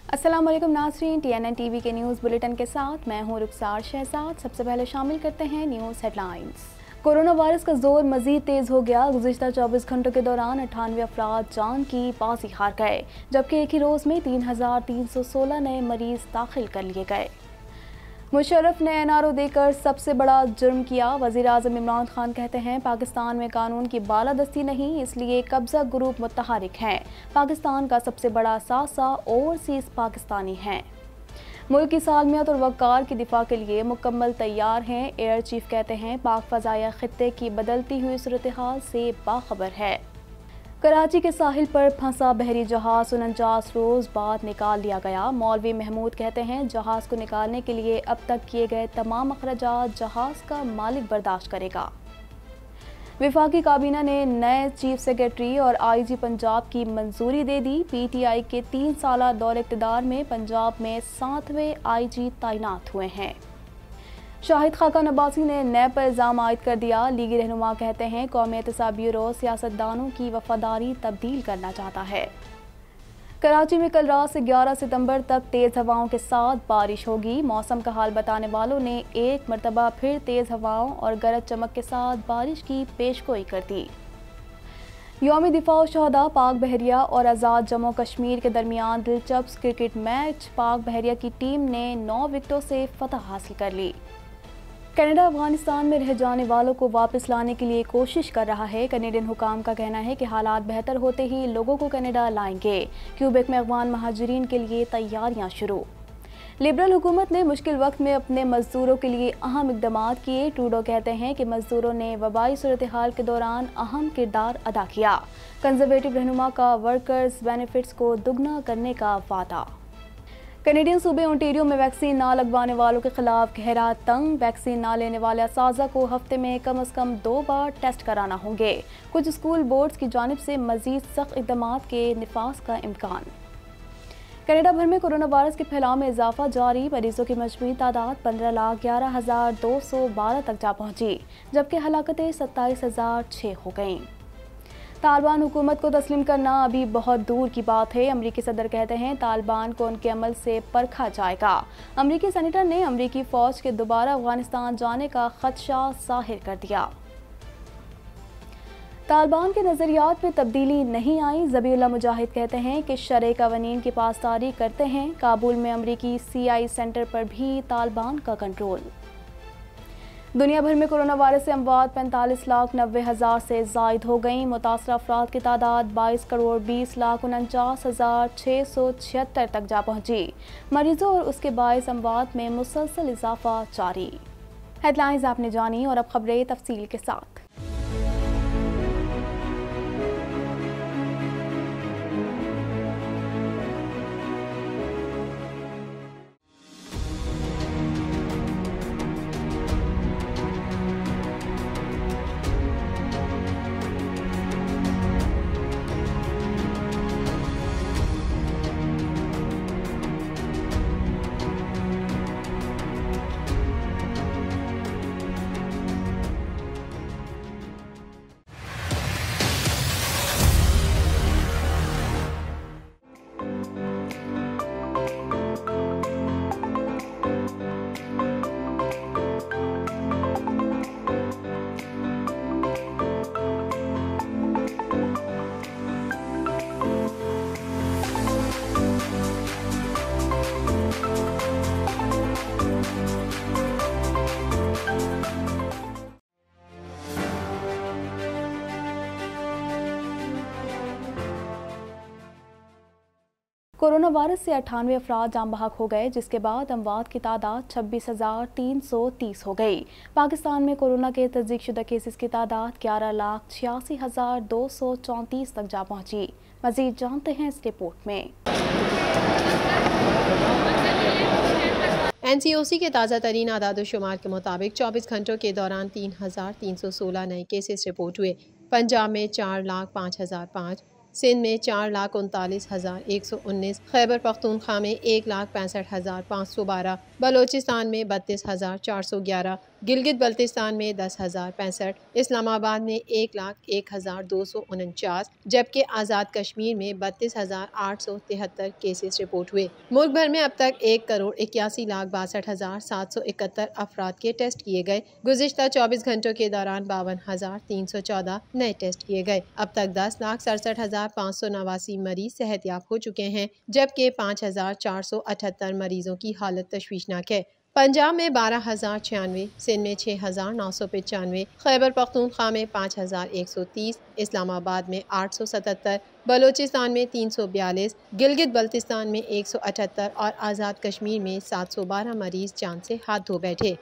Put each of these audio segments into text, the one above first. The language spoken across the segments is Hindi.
अस्सलाम वालेकुम नाज़रीन, TNN टीवी के न्यूज़ बुलेटिन के साथ मैं हूं रुखसार शहजाद। सबसे पहले शामिल करते हैं न्यूज़ हेडलाइंस। कोरोना वायरस का जोर मजीद तेज़ हो गया। गुज़िश्ता 24 घंटों के दौरान 98 अफराद जान की बाजी हार गए, जबकि एक ही रोज़ में 3316 नए मरीज दाखिल कर लिए गए। मुशर्रफ ने NRO देकर सबसे बड़ा जुर्म किया। वज़ीर आज़म इमरान खान कहते हैं पाकिस्तान में कानून की बालादस्ती नहीं, इसलिए कब्ज़ा ग्रुप मुतहरिक हैं। पाकिस्तान का सबसे बड़ा सासा ओवरसीज़ पाकिस्तानी हैं। मुल्क की सालमियत और वक़ार की दिफा के लिए मुकम्मल तैयार हैं। एयर चीफ कहते हैं पाक फ़ज़ाया ख़ित्ते की बदलती हुई सूरत हाल से बाखबर है। कराची के साहिल पर फंसा बहरी जहाज 49 रोज़ बाद निकाल लिया गया। मौलवी महमूद कहते हैं जहाज़ को निकालने के लिए अब तक किए गए तमाम अखराजात जहाज़ का मालिक बर्दाश्त करेगा। विफाकी काबीना ने नए चीफ सेक्रेटरी और IG पंजाब की मंजूरी दे दी। PTI के 3 साला दौर इक़्तिदार में पंजाब में 7वें IG तैनात हुए हैं। शाहिद खाकान अब्बासी ने नैब पर इल्ज़ाम आयद कर दिया। लीगी रहनुमा कहते हैं कौमी एहतसाब ब्यूरो सियासतदानों की वफादारी तब्दील करना चाहता है। कराची में कल रात से 11 सितंबर तक तेज़ हवाओं के साथ बारिश होगी। मौसम का हाल बताने वालों ने एक मरतबा फिर तेज़ हवाओं और गरज चमक के साथ बारिश की पेशगोई कर दी। यौम दिफा शहदा पाक बहरिया और आज़ाद जम्मू कश्मीर के दरमियान दिलचस्प क्रिकेट मैच। पाक बहरिया की टीम ने 9 विकेटों से फतह हासिल कर ली। कनाडा अफगानिस्तान में रह जाने वालों को वापस लाने के लिए कोशिश कर रहा है। कनेडियन हुकाम का कहना है कि हालात बेहतर होते ही लोगों को कनाडा लाएंगे। क्यूबेक में अफगान महाजरीन के लिए तैयारियां शुरू। लिबरल हुकूमत ने मुश्किल वक्त में अपने मजदूरों के लिए अहम इकदाम किए। ट्रूडो कहते हैं कि मजदूरों ने वबाई सूरत हाल के दौरान अहम किरदार अदा किया। कंजर्वेटिव रहनुमा का वर्कर्स बेनिफिट्स को दुगना करने का वादा। कैनेडियन सूबे ओंटारियो में वैक्सीन ना लगवाने वालों के खिलाफ गहरा तंग। वैक्सीन ना लेने वाले असाजा को हफ्ते में कम से कम 2 बार टेस्ट कराना होंगे। कुछ स्कूल बोर्ड्स की जानिब से मजीद सख्त इक़दामात के निफाज का इम्कान। कनाडा भर में कोरोना वायरस के फैलाव में इजाफा जारी। मरीजों की मजमूई तादाद 15,11,212 तक जा पहुंची, जबकि हलाकतें 27,006 हो गईं। तालिबान हुकूमत को तस्लीम करना अभी बहुत दूर की बात है। अमरीकी सदर कहते हैं तालिबान को उनके अमल से परखा जाएगा। अमरीकी सेनेटर ने अमरीकी फ़ौज के दोबारा अफगानिस्तान जाने का खदशा जाहिर कर दिया। तालिबान के नज़रियात में तब्दीली नहीं आई। ज़बीउल्लाह मुजाहिद कहते हैं कि शरई कवानीन की पासदारी करते हैं। काबुल में अमरीकी CI सेंटर पर भी तालिबान का कंट्रोल। दुनिया भर में कोरोना वायरस से अमवात 45,90,000 से ज़ायद हो गई। मुतासर अफराद की तादाद 22,20,49,676 तक जा पहुंची। मरीजों और उसके बायस अमवात में मुसलसल इजाफा जारी। हेडलाइंस आपने जानी और अब खबरें तफसील के साथ। कोरोना वायरस से 98 अफराद जान बहक हो गए, जिसके बाद अमवात की तादाद 26,330 हो गई। पाकिस्तान में कोरोना के तस्दीक शुदा केसेस की तादाद 11,86,234 तक जा पहुंची। मजीद जानते हैं इस रिपोर्ट में। NCOC के ताज़ा तरीन आदाद-ओ-शुमार के मुताबिक 24 घंटों के दौरान 3,316 नए केसेस रिपोर्ट हुए। पंजाब में 4,05,005, सिंध में 4,39,119, खैबर पख्तूनख्वा में 1,65,512, बलोचिस्तान में 32,411, गिलगित बल्तिस्तान में 10,065, इस्लामाबाद में 1,01,249, जबकि आज़ाद कश्मीर में 32,873 केसेस रिपोर्ट हुए। मुल्क भर में अब तक 1,81,62,771 अफराद के टेस्ट किए गए। गुज़िश्ता 24 घंटों के दौरान 52,314 नए टेस्ट किए गए। अब तक 10,67,589 मरीज सेहतयाब हो चुके हैं, जबकि 5,478 मरीजों की हालत तशवीशनाक है। पंजाब में 12,096, सिंध में 6,995, खैबर पख्तूनख्वा में 5,130, इस्लामाबाद में 877, बलोचिस्तान में 342, गिलगित बल्तिस्तान में 178 और आज़ाद कश्मीर में 712 मरीज जान से हाथ धो बैठे।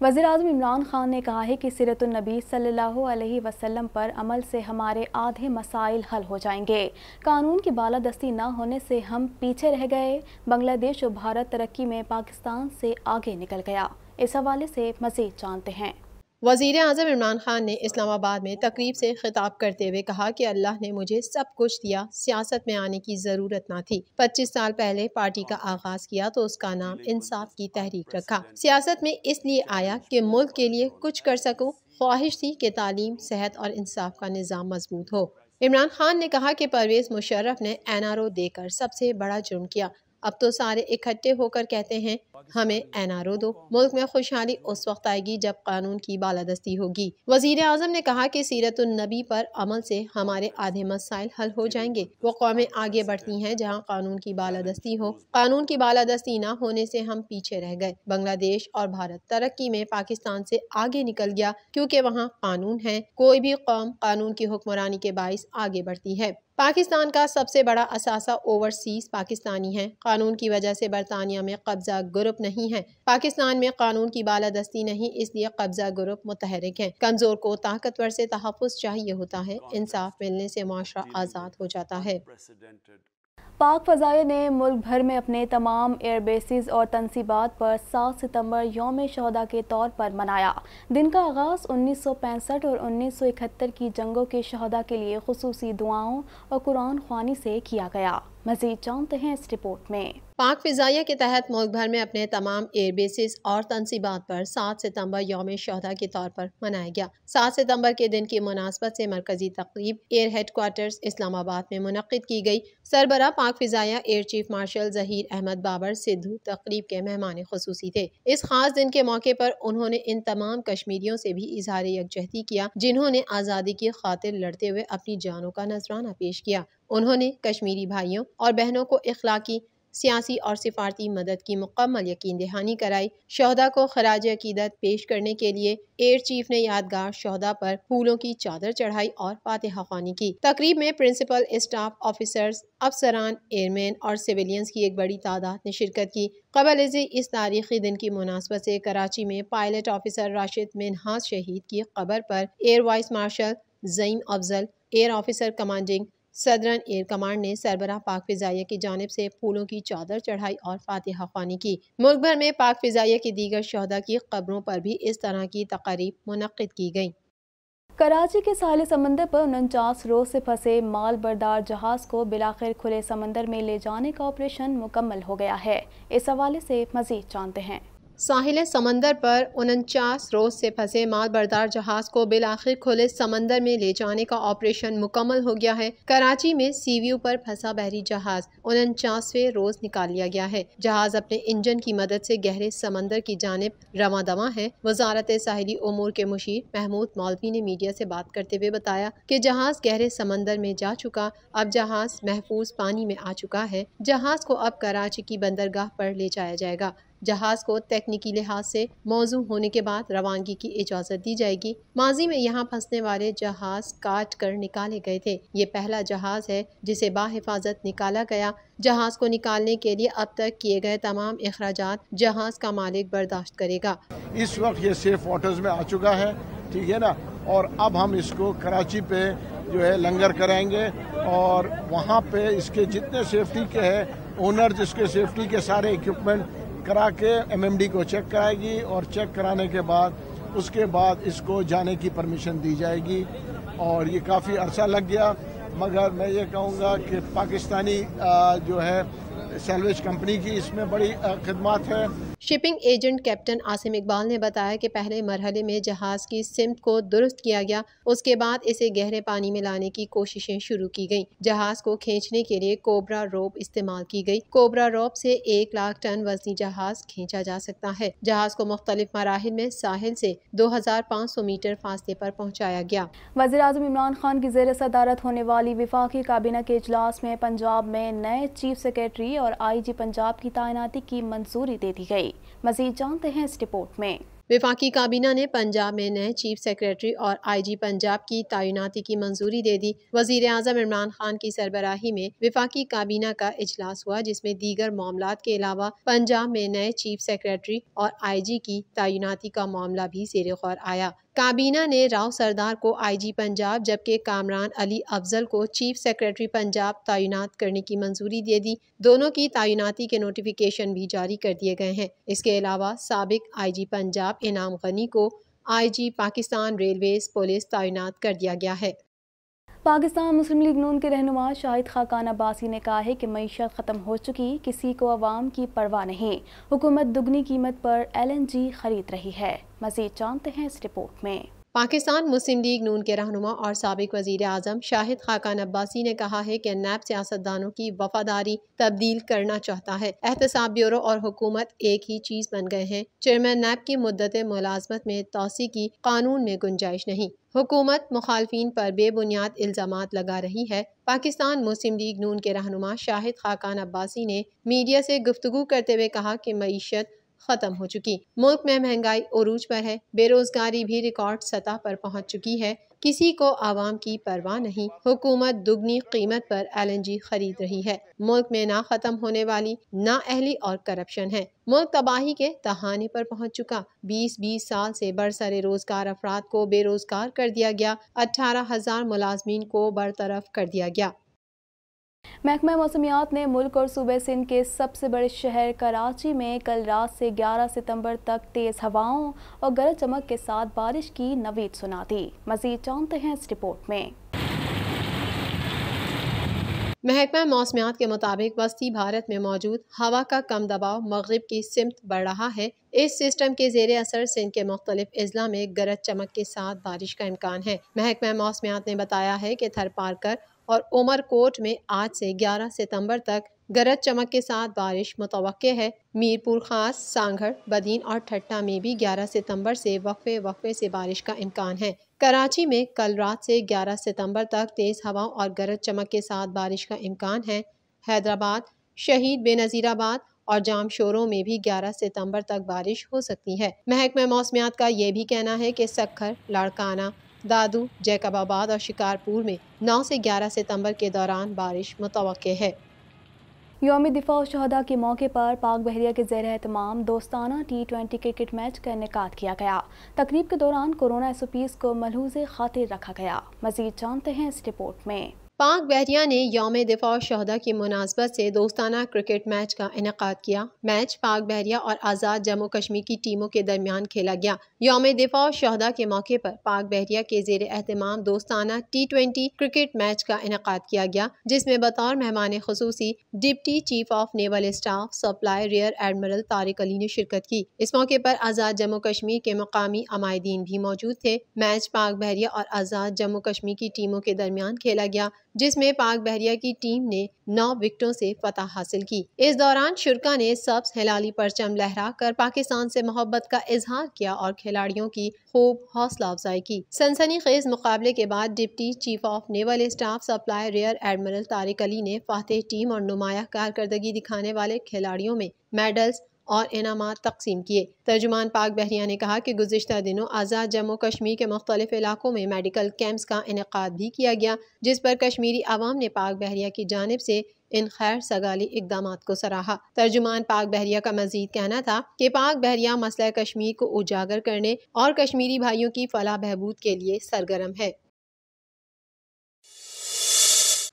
वज़ीर-ए-आज़म इमरान खान ने कहा है कि सीरत-उन-नबी सल्लल्लाहु अलैहि वसल्लम पर अमल से हमारे आधे मसाइल हल हो जाएंगे। कानून की बालादस्ती न होने से हम पीछे रह गए। बांग्लादेश और भारत तरक्की में पाकिस्तान से आगे निकल गया। इस हवाले से मज़ीद जानते हैं। वज़ीर-ए-आज़म इमरान खान ने इस्लामाबाद में तकरीब से खिताब करते हुए कहा कि अल्लाह ने मुझे सब कुछ दिया, सियासत में आने की ज़रूरत ना थी। 25 साल पहले पार्टी का आगाज किया तो उसका नाम इंसाफ की तहरीक रखा। सियासत में इसलिए आया कि मुल्क के लिए कुछ कर सकूं। ख्वाहिश थी कि तालीम, सेहत और इंसाफ का निज़ाम मजबूत हो। इमरान खान ने कहा कि परवेज़ मुशर्रफ ने NRO देकर सबसे बड़ा जुर्म किया। अब तो सारे इकट्ठे होकर कहते हैं हमें NRO दो। मुल्क में खुशहाली उस वक्त आएगी जब कानून की बालादस्ती होगी। वज़ीर आज़म ने कहा कि सीरत-उन-नबी पर अमल से हमारे आधे मसाइल हल हो जाएंगे। वो कौमें आगे बढ़ती हैं जहाँ कानून की बालादस्ती हो। कानून की बालादस्ती न होने से हम पीछे रह गए। बांग्लादेश और भारत तरक्की में पाकिस्तान से आगे निकल गया क्योंकि वहाँ कानून है। कोई भी कौम कानून की हुक्मरानी के बाइस आगे बढ़ती है। पाकिस्तान का सबसे बड़ा असासा ओवरसीज पाकिस्तानी है। कानून की वजह से बरतानिया में कब्जा ग्रुप नहीं है। पाकिस्तान में कानून की बालादस्ती नहीं, इसलिए कब्जा ग्रुप मुतहरिक है। कमजोर को ताकतवर से तहफ़्फ़ुज़ चाहिए होता है। इंसाफ मिलने से मुआशरा आज़ाद हो जाता है। पाक फ़ज़ाइया ने मुल्क भर में अपने तमाम एयरबेसिस और तनसीबात पर 7 सितंबर यौम शहदा के तौर पर मनाया। दिन का आगाज़ 1965 और 1971 की जंगों के शहदा के लिए खुसूसी दुआओं और कुरान ख्वानी से किया गया। मज़ीद जानते हैं इस रिपोर्ट में। पाक फ़िज़ाइया के तहत मुल्क भर में अपने तमाम एयरबेसिस और तनसीबात पर 7 सितंबर यौम शहदा के तौर पर मनाया गया। 7 सितंबर के दिन की मुनासबत से मरकजी तकरीब एयर हेडक्वार्टर्स इस्लामाबाद में मुनक़्क़िद की गई। सरबराह पाक फ़िज़ाइया air chief marshal Zaheer Ahmad Babar Sidhu तकरीब के मेहमान ख़ुसूसी थे। इस खास दिन के मौके पर उन्होंने इन तमाम कश्मीरियों से भी इज़हार यकजहती किया जिन्होंने आज़ादी की खातिर लड़ते हुए अपनी जानों का नजराना पेश किया। उन्होंने कश्मीरी भाइयों और बहनों को इखलाकी, सियासी और सिफारती मदद की मुकम्मल यकीन दहानी कराई। शहदा को खराज अकीदत पेश करने के लिए एयर चीफ ने यादगार शहदा पर फूलों की चादर चढ़ाई और फातिहा ख्वानी की। तकरीब में प्रिंसिपल स्टाफ ऑफिसर्स, अफसरान, एयरमैन और सिविलियंस की एक बड़ी तादाद ने शिरकत की। क़बल इस तारीखी दिन की मुनासबत से कराची में पायलट ऑफिसर राशिद मिन्हाज शहीद की कब्र पर air vice marshal Zaeem Afzal, air officer commanding southern air command ने सरबराह पाक फ़िज़ाइया की जानिब से फूलों की चादर चढ़ाई और फातिहा ख्वानी की। मुल्क भर में पाक फ़िज़ाइया की दीगर शहदा की कब्रों पर भी इस तरह की तक़रीब मुनक़्क़िद की गई। कराची के साहिल समंदर पर 49 रोज से फंसे माल बरदार जहाज को बिलाखिर खुले समंदर में ले जाने का ऑपरेशन मुकम्मल हो गया है। इस हवाले से मज़ीद जानते हैं। साहिल समंदर पर 49 रोज से फंसे माल बरदार जहाज को बिलाखिर खुले समंदर में ले जाने का ऑपरेशन मुकम्मल हो गया है। कराची में सीव्यू पर फंसा बहरी जहाज 49वें रोज निकाल लिया गया है। जहाज अपने इंजन की मदद से गहरे समंदर की जानिब रवां दवां है। वजारत साहिली उमूर के मुशीर महमूद मौलवी ने मीडिया से बात करते हुए बताया कि जहाज गहरे समंदर में जा चुका, अब जहाज महफूज पानी में आ चुका है। जहाज को अब कराची की बंदरगाह पर ले जाया जाएगा। जहाज को तकनीकी लिहाज से मौजू होने के बाद रवानगी की इजाज़त दी जाएगी। माजी में यहाँ फंसने वाले जहाज काट कर निकाले गए थे। ये पहला जहाज है जिसे बाहिफाजत निकाला गया। जहाज को निकालने के लिए अब तक किए गए तमाम अखराजात जहाज का मालिक बर्दाश्त करेगा। इस वक्त ये सेफ वाटर्स में आ चुका है, ठीक है ना, और अब हम इसको कराची पे जो है लंगर कराएंगे और वहाँ पे इसके जितने सेफ्टी के है ओनर जिसके सेफ्टी के सारे इक्विपमेंट करा के MMD को चेक कराएगी और चेक कराने के बाद उसके बाद इसको जाने की परमिशन दी जाएगी। और ये काफ़ी अरसा लग गया, मगर मैं ये कहूँगा कि पाकिस्तानी जो है सैलवेज कंपनी की इसमें बड़ी खिदमत है। Shipping agent captain Asim Iqbal ने बताया कि पहले मरहले में जहाज की सिमत को दुरुस्त किया गया, उसके बाद इसे गहरे पानी में लाने की कोशिशें शुरू की गईं। जहाज को खींचने के लिए कोबरा रोप इस्तेमाल की गई। कोबरा रोप से 1 लाख टन वजनी जहाज खींचा जा सकता है। जहाज को मुख्तलिफ मराहिल में साहिल से 2500 मीटर फासले पर पहुँचाया गया। वज़ीर-ए-आज़म इमरान खान की ज़ेर सदारत होने वाली वफाकी काबीना के इजलास में पंजाब में नए चीफ सेक्रेटरी और IG पंजाब की तैनाती की मंजूरी दे दी गई। मज़ीद जानते हैं इस रिपोर्ट में। वफाकी काबीना ने पंजाब में नए चीफ सेक्रेटरी और IG पंजाब की तैनाती की मंजूरी दे दी। वज़ीर-ए-आज़म इमरान खान की सरबराही में वफाकी काबीना का इजलास हुआ, जिसमें दीगर मामलात के अलावा पंजाब में नए चीफ सेक्रेटरी और IG की तैनाती का मामला भी ज़ेर गौर आया। काबीना ने राव सरदार को IG पंजाब जबकि कामरान अली अफजल को चीफ सेक्रेटरी पंजाब तैनात करने की मंजूरी दे दी। दोनों की तैनाती के नोटिफिकेशन भी जारी कर दिए गए हैं। इसके अलावा साबिक IG पंजाब इनाम गनी को IG पाकिस्तान रेलवेज पुलिस तैनात कर दिया गया है। पाकिस्तान मुस्लिम लीग नून के रहनुमा शाहिद खाकान अब्बासी ने कहा है कि मईशत ख़त्म हो चुकी, किसी को अवाम की परवाह नहीं। हुकूमत दुगनी कीमत पर LNG खरीद रही है। मज़ीद जानते हैं इस रिपोर्ट में। पाकिस्तान मुस्लिम लीग नून के रहनुमा और साबिक वज़ीर आज़म शाहिद खाकान अब्बासी ने कहा है कि नैब सियासतदानों की वफादारी तब्दील करना चाहता है। एहतसाब ब्यूरो और हुकूमत एक ही चीज़ बन गए हैं। चेयरमैन नैब की मुद्दत मुलाजमत में तोसी की कानून में गुंजाइश नहीं। हुकूमत मुखालफिन पर बेबुनियाद इल्ज़ामात लगा रही है। पाकिस्तान मुस्लिम लीग नून के रहनुमा शाहिद खाकान अब्बासी ने मीडिया से गुफ्तगू करते हुए कहा कि मईशत खत्म हो चुकी, मुल्क में महंगाई उरूज पर है, बेरोजगारी भी रिकॉर्ड सतह पर पहुंच चुकी है, किसी को आवाम की परवाह नहीं। हुकूमत दुगनी कीमत पर LNG खरीद रही है। मुल्क में ना खत्म होने वाली नाअहली और करप्शन है। मुल्क तबाही के तहाने पर पहुंच चुका। 20 साल से बरसरे रोजगार अफराद को बेरोजगार कर दिया गया। 18,000 मुलाजमीन को बरतरफ कर दिया गया। महकमा मौसमियात ने मुल्क और सूबे सिंध के सबसे बड़े शहर कराची में कल रात से 11 सितंबर तक तेज़ हवाओं और गरज चमक के साथ बारिश की नवीद सुना दी। मज़ीद जानते हैं इस रिपोर्ट में। महकमा मौसमियात के मुताबिक वस्ती भारत में मौजूद हवा का कम दबाव मगरिब की सिमत बढ़ रहा है। इस सिस्टम के जेरे असर सिंध के मुख्तलिफ अजला में गरज चमक के साथ बारिश का इम्कान है। महकमा मौसमियात ने बताया है कि थरपारकर और उमरकोट में आज से 11 सितंबर तक गरज चमक के साथ बारिश मुतवक्के है। मीरपुर खास, सांगड़, बदीन और ठट्टा में भी 11 सितंबर से वक्फे से बारिश का इम्कान है। कराची में कल रात से 11 सितंबर तक तेज़ हवाओं और गरज चमक के साथ बारिश का इम्कान है। हैदराबाद, शहीद बेनज़ीराबाद और जामशोरों में भी 11 सितंबर तक बारिश हो सकती है। महकमा मौसमियात का ये भी कहना है कि सक्खर, लाड़काना, दादू, जैकबाबाद और शिकारपुर में 9 से 11 सितंबर के दौरान बारिश मुतवक्के है। यौम दिफा शहदा के मौके पर पाक बहरिया के ज़ेर एहतमाम दोस्ताना T20 क्रिकेट मैच का इनेकाद किया गया। तकरीब के दौरान कोरोना SOPs को मलहूज़े खातिर रखा गया। मज़ीद जानते हैं इस रिपोर्ट में। पाक बहरिया ने यौम दिफा शहदा की मुनासबत से दोस्ताना क्रिकेट मैच का इनेकाद किया। मैच पाक बहरिया और आज़ाद जम्मू कश्मीर की टीमों के दरमियान खेला गया। यौम दिफा शहदा के मौके पर पाक बहरिया के ज़ेर एहतमाम दोस्ताना T20 क्रिकेट मैच का इनेकाद किया गया, जिसमें बतौर मेहमान खुसूसी deputy chief of naval staff supply rear admiral Tariq Ali ने शिरकत की। इस मौके पर आज़ाद जम्मू कश्मीर के मकामी अमायदीन भी मौजूद थे। मैच पाक बहरिया और आज़ाद जम्मू कश्मीर की टीमों के दरमियान खेला गया, जिसमें पाक बहरिया की टीम ने 9 विकेटों से फतह हासिल की। इस दौरान शुरका ने सब्ज हिलाली परचम लहरा कर पाकिस्तान से मोहब्बत का इजहार किया और खिलाड़ियों की खूब हौसला अफजाई की। सनसनीखेज मुकाबले के बाद deputy chief of naval staff supply rear admiral Tariq Ali ने फातेह टीम और नुमाया कारकर्दगी दिखाने वाले खिलाड़ियों में मेडल्स और इनामात तकसीम किए। तर्जुमान पाक बहरिया ने कहा कि गुज़िश्ता दिनों आज़ाद जम्मू कश्मीर के मुख्तलिफ इलाकों में मेडिकल कैंप्स का इनेकाद भी किया गया, जिस पर कश्मीरी आवाम ने पाक बहरिया की जानिब से इन खैर सगाली इकदामात को सराहा। तर्जुमान पाक बहरिया का मजीद कहना था कि पाक बहरिया मसला कश्मीर को उजागर करने और कश्मीरी भाइयों की फलाह बहबूद के लिए सरगर्म है।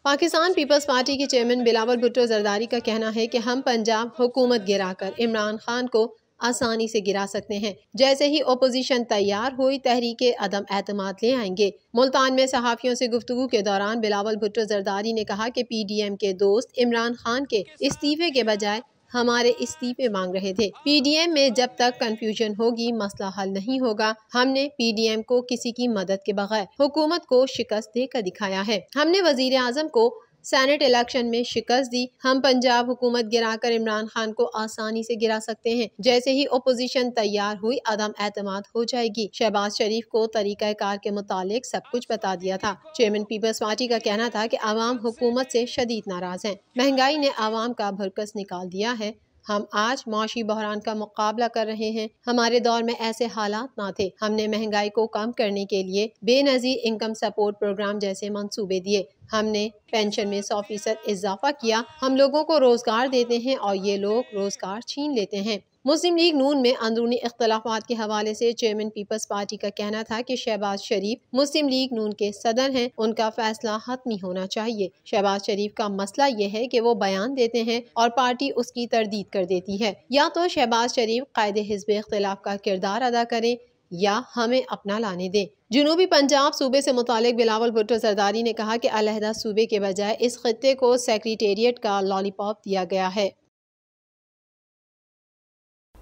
पाकिस्तान पीपल्स पार्टी के चेयरमैन बिलावल भुट्टो जरदारी का कहना है कि हम पंजाब हुकूमत गिराकर इमरान खान को आसानी से गिरा सकते हैं। जैसे ही ओपोजिशन तैयार हुई, तहरीके अदम एतमाद ले आएंगे। मुल्तान में सहाफियों से गुफ्तगू के दौरान बिलावल भुट्टो जरदारी ने कहा कि PDM के दोस्त इमरान खान के इस्तीफे के बजाय हमारे इस्तीफे मांग रहे थे। PDM में जब तक कंफ्यूजन होगी मसला हल नहीं होगा। हमने PDM को किसी की मदद के बगैर हुकूमत को शिकस्त देकर दिखाया है। हमने वजीर आजम को सेनेट इलेक्शन में शिकस्त दी। हम पंजाब हुकूमत गिराकर इमरान खान को आसानी से गिरा सकते हैं। जैसे ही ओपोजिशन तैयार हुई, अदम एतमाद हो जाएगी। शहबाज शरीफ को तरीका कार के मुतालिक सब कुछ बता दिया था। चेयरमैन पीपल्स पार्टी का कहना था कि आवाम हुकूमत से शदीद नाराज हैं। महंगाई ने आवाम का भरकस निकाल दिया है। हम आज माशी बहरान का मुकाबला कर रहे हैं। हमारे दौर में ऐसे हालात ना थे। हमने महंगाई को कम करने के लिए बेनज़ीर इनकम सपोर्ट प्रोग्राम जैसे मंसूबे दिए। हमने पेंशन में 100% इजाफा किया। हम लोगों को रोजगार देते हैं और ये लोग रोजगार छीन लेते हैं। मुस्लिम लीग नून में अंदरूनी इख्तलाफात के हवाले से चेयरमैन पीपल्स पार्टी का कहना था कि शहबाज शरीफ मुस्लिम लीग नून के सदर हैं, उनका फैसला हतमी होना चाहिए। शहबाज शरीफ का मसला ये है कि वो बयान देते हैं और पार्टी उसकी तरदीद कर देती है। या तो शहबाज शरीफ कायदे हिज़्ब इख्तिलाफ का किरदार अदा करें या हमें अपना लाने दें। जनूबी पंजाब सूबे से मुतालिक बिलावल भुट्टो जरदारी ने कहा कि अलहदा सूबे के बजाय इस खित्ते को सेक्रेटेरिएट का लॉलीपॉप दिया गया है।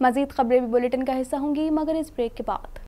मज़ीद खबरें भी बुलेटिन का हिस्सा होंगी, मगर इस ब्रेक के बाद।